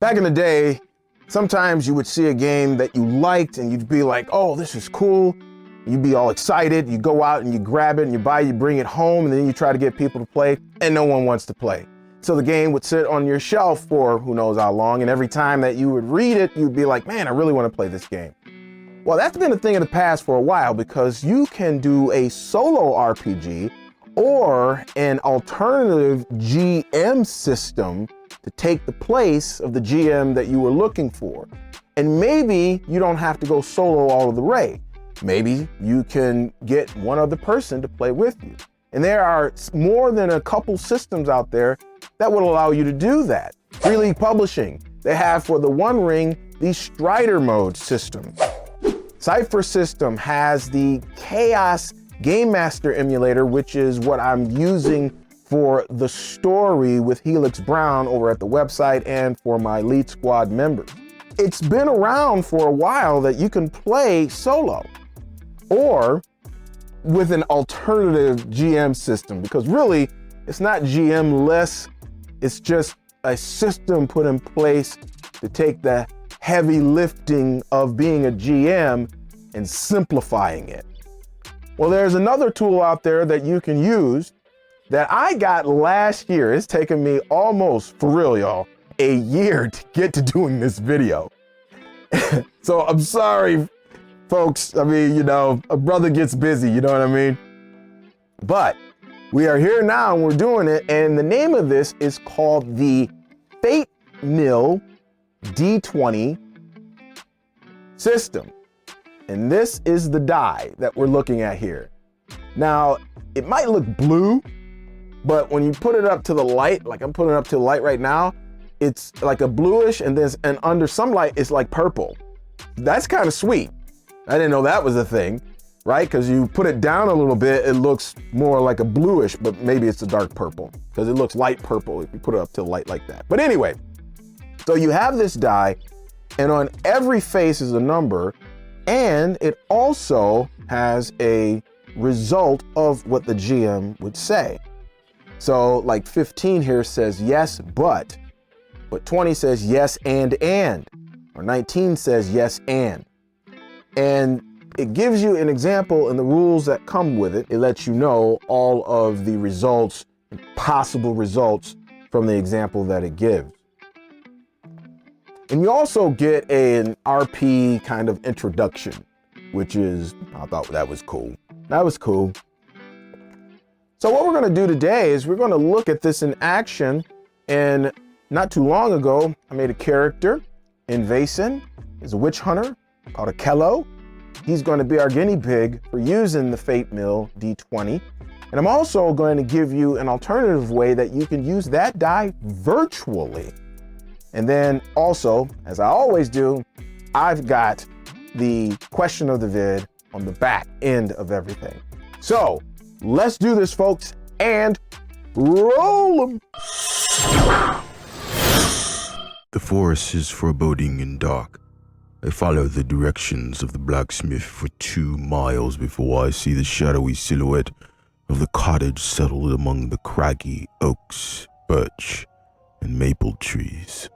Back in the day, sometimes you would see a game that you liked and you'd be like, oh, this is cool. You'd be all excited. You go out and you grab it and you bring it home, and then you try to get people to play, and no one wants to play. So the game would sit on your shelf for who knows how long, and every time that you would read it, you'd be like, man, I really want to play this game. Well, that's been a thing of the past for a while, because you can do a solo RPG or an alternative GM system to take the place of the GM that you were looking for. And maybe you don't have to go solo all of the way. Maybe you can get one other person to play with you. And there are more than a couple systems out there that would allow you to do that. Free League Publishing, they have for the One Ring, the Strider mode system. CYPHER system has the Chaos Game Master emulator, which is what I'm using for the story with Helix Brown over at the website and for my Elite Squad members. It's been around for a while that you can play solo or with an alternative GM system, because really it's not GM-less, it's just a system put in place to take the heavy lifting of being a GM and simplifying it. Well, there's another tool out there that you can use that I got last year. It's taken me almost, for real, y'all, a year to get to doing this video. So I'm sorry, folks. I mean, you know, a brother gets busy, you know what I mean? But we are here now and we're doing it. And the name of this is called the Fate Mill D20 system. And this is the die that we're looking at here. Now, it might look blue, but when you put it up to the light, like I'm putting it up to the light right now, it's like a bluish, and under some light, it's like purple. That's kind of sweet. I didn't know that was a thing, right? Because you put it down a little bit, it looks more like a bluish, but maybe it's a dark purple, because it looks light purple if you put it up to the light like that. But anyway, so you have this die, and on every face is a number, and it also has a result of what the GM would say. So like 15 here says yes, but 20 says yes and, or 19 says yes and. And it gives you an example in the rules that come with it. It lets you know all of the results, possible results from the example that it gives. And you also get an RP kind of introduction, which is, I thought that was cool. That was cool. So what we're gonna do today is we're gonna look at this in action. And not too long ago, I made a character in VAESEN. He's a witch hunter called Akello. He's going to be our guinea pig for using the Fate Mill D20. And I'm also going to give you an alternative way that you can use that die virtually. And then also, as I always do, I've got the question of the vid on the back end of everything. So let's do this, folks, and roll them. The forest is foreboding and dark. I follow the directions of the blacksmith for 2 miles before I see the shadowy silhouette of the cottage settled among the craggy oaks, birch, and maple trees.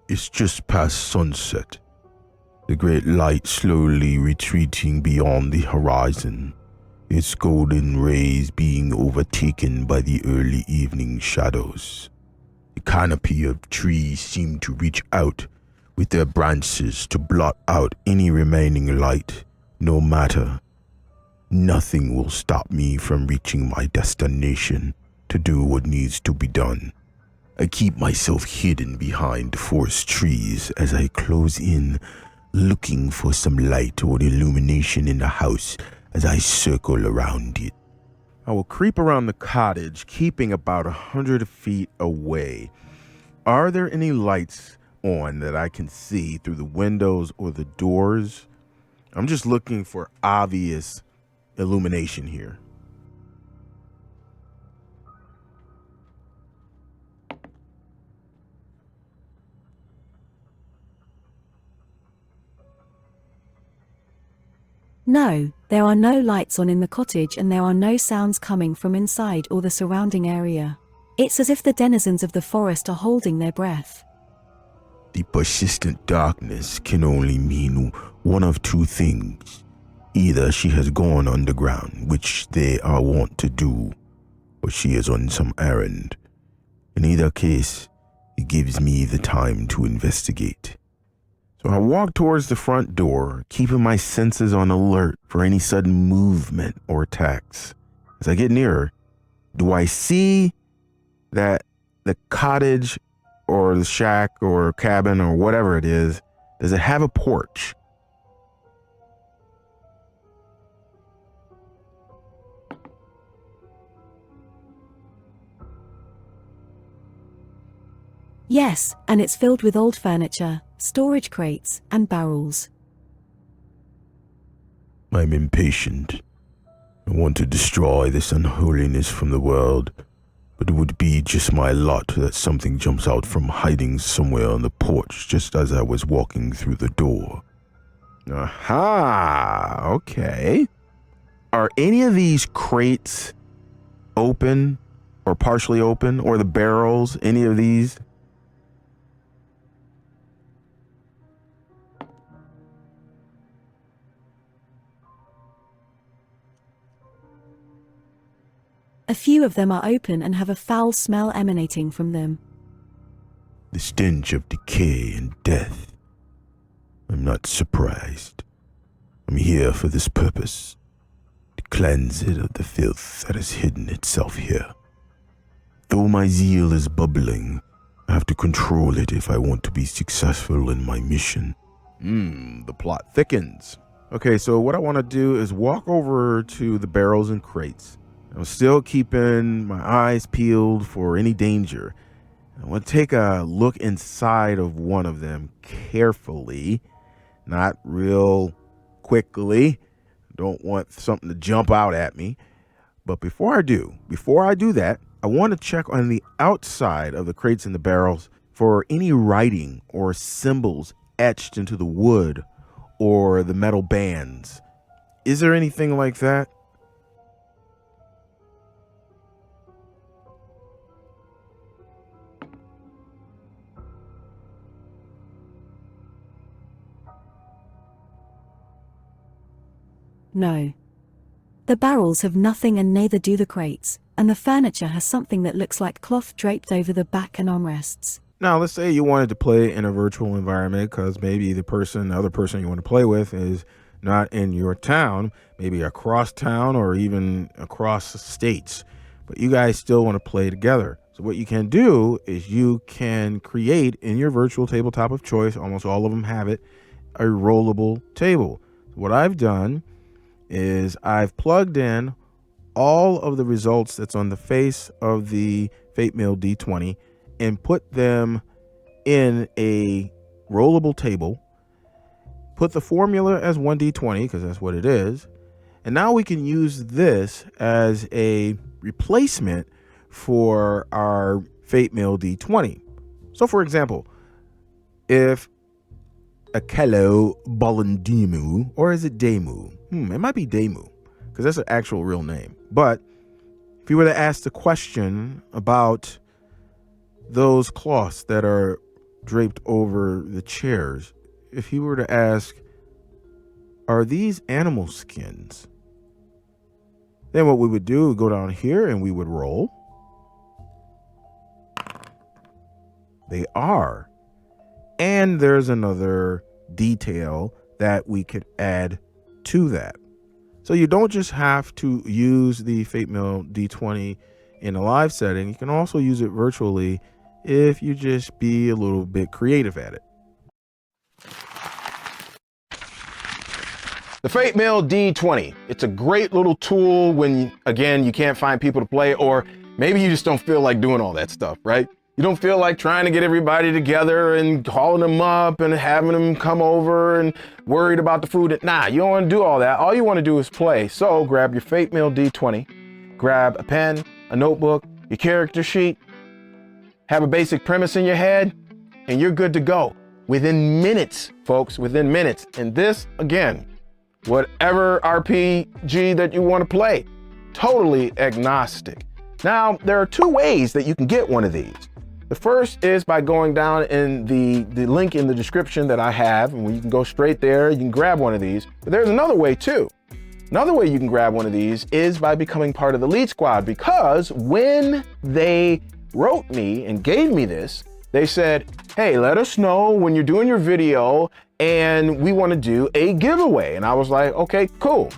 It's just past sunset, the great light slowly retreating beyond the horizon, its golden rays being overtaken by the early evening shadows. The canopy of trees seem to reach out with their branches to blot out any remaining light. No matter. Nothing will stop me from reaching my destination to do what needs to be done. I keep myself hidden behind the forest trees as I close in, looking for some light or illumination in the house as I circle around it. I will creep around the cottage, keeping about 100 feet away. Are there any lights on that I can see through the windows or the doors? I'm just looking for obvious illumination here. No, there are no lights on in the cottage, and there are no sounds coming from inside or the surrounding area. It's as if the denizens of the forest are holding their breath. The persistent darkness can only mean one of two things. Either she has gone underground, which they are wont to do, or she is on some errand. In either case, it gives me the time to investigate. So I walk towards the front door, keeping my senses on alert for any sudden movement or attacks. As I get nearer, do I see that the cottage or the shack or cabin or whatever it is, does it have a porch? Yes, and it's filled with old furniture, storage crates, and barrels. I'm impatient. I want to destroy this unholiness from the world, but it would be just my lot that something jumps out from hiding somewhere on the porch just as I was walking through the door. Aha, okay. Are any of these crates open or partially open, or the barrels, any of these? A few of them are open and have a foul smell emanating from them. The stench of decay and death. I'm not surprised. I'm here for this purpose, to cleanse it of the filth that has hidden itself here. Though my zeal is bubbling, I have to control it if I want to be successful in my mission. The plot thickens. Okay, so what I want to do is walk over to the barrels and crates. I'm still keeping my eyes peeled for any danger. I want to take a look inside of one of them carefully, not real quickly. Don't want something to jump out at me. But before I do that, I want to check on the outside of the crates and the barrels for any writing or symbols etched into the wood or the metal bands. Is there anything like that? No. The barrels have nothing and neither do the crates, and the furniture has something that looks like cloth draped over the back and armrests. Now, let's say you wanted to play in a virtual environment because maybe the other person you want to play with is not in your town, maybe across town or even across states, but you guys still want to play together. So what you can do is you can create in your virtual tabletop of choice, almost all of them have it, a rollable table. What I've done is I've plugged in all of the results that's on the face of the Fate Mill D20 and put them in a rollable table, put the formula as 1d20 because that's what it is, and now we can use this as a replacement for our Fate Mill D20. So for example, if Akello Balondemu, or is it Demu? It might be Demu, because that's an actual real name. But if you were to ask the question about those cloths that are draped over the chairs, if you were to ask, are these animal skins? Then what we would do, go down here and we would roll. They are. And there's another detail that we could add to that. So you don't just have to use the Fate Mill D20 in a live setting. You can also use it virtually if you just be a little bit creative at it. The Fate Mill D20. It's a great little tool when, again, you can't find people to play, or maybe you just don't feel like doing all that stuff, right? You don't feel like trying to get everybody together and calling them up and having them come over and worried about the food. Nah, you don't want to do all that. All you want to do is play. So grab your Fate Mill D20, grab a pen, a notebook, your character sheet, have a basic premise in your head, and you're good to go. Within minutes, folks, within minutes. And this, again, whatever RPG that you want to play, totally agnostic. Now, there are two ways that you can get one of these. The first is by going down in the link in the description that I have, and you can go straight there, you can grab one of these. But there's another way too. Another way you can grab one of these is by becoming part of the Lead Squad, because when they wrote me and gave me this, they said, hey, let us know when you're doing your video and we want to do a giveaway. And I was like, okay, cool.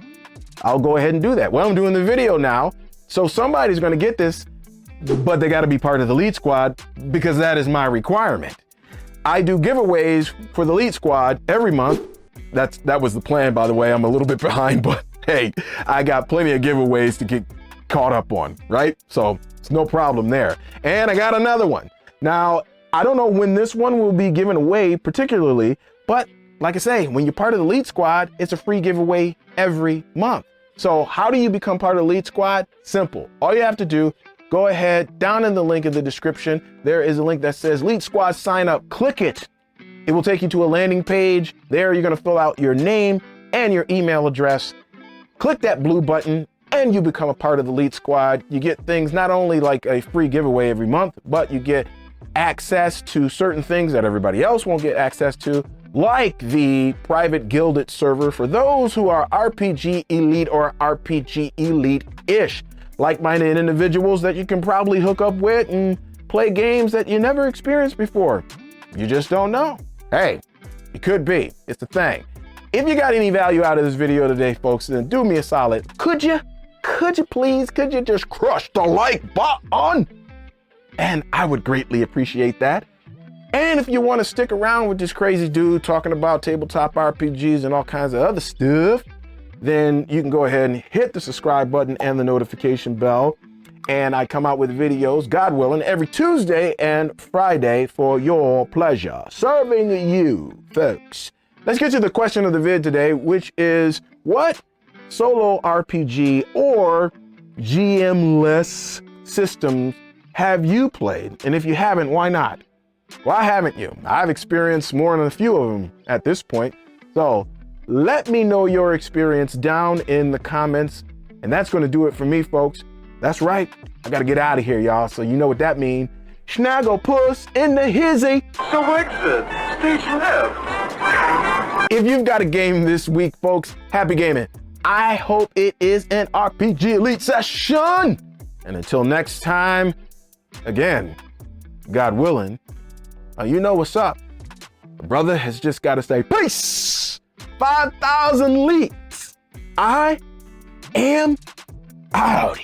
I'll go ahead and do that. Well, I'm doing the video now, so somebody's going to get this, but they got to be part of the Lead Squad because that is my requirement. I do giveaways for the Lead Squad every month. That was the plan, by the way. I'm a little bit behind, but hey, I got plenty of giveaways to get caught up on, right? So it's no problem there. And I got another one. Now, I don't know when this one will be given away particularly, but like I say, when you're part of the Lead Squad, it's a free giveaway every month. So how do you become part of the Lead Squad? Simple. All you have to do, go ahead, down in the link in the description, there is a link that says Lead Squad sign up. Click it. It will take you to a landing page. There you're going to fill out your name and your email address. Click that blue button and you become a part of the Lead Squad. You get things not only like a free giveaway every month, but you get access to certain things that everybody else won't get access to, like the private Guilded server for those who are RPG Elite or RPG Elite-ish, like-minded individuals that you can probably hook up with and play games that you never experienced before. You just don't know. Hey, it could be. It's the thing. If you got any value out of this video today, folks, then do me a solid. Could you please, could you just crush the like button? And I would greatly appreciate that. And if you want to stick around with this crazy dude talking about tabletop RPGs and all kinds of other stuff, then you can go ahead and hit the subscribe button and the notification bell. And I come out with videos, God willing, every Tuesday and Friday for your pleasure, serving you, folks. Let's get to the question of the vid today, which is, what solo RPG or GM-less systems have you played? And if you haven't, why not? Why haven't you? I've experienced more than a few of them at this point. So let me know your experience down in the comments. And that's going to do it for me, folks. That's right. I got to get out of here, y'all. So you know what that means. Snaggle puss in the hizzy. So exit, stage left. If you've got a game this week, folks, happy gaming. I hope it is an RPG Elite session. And until next time, again, God willing, you know what's up. The brother has just got to say, peace, 5,000 leaps. I am out.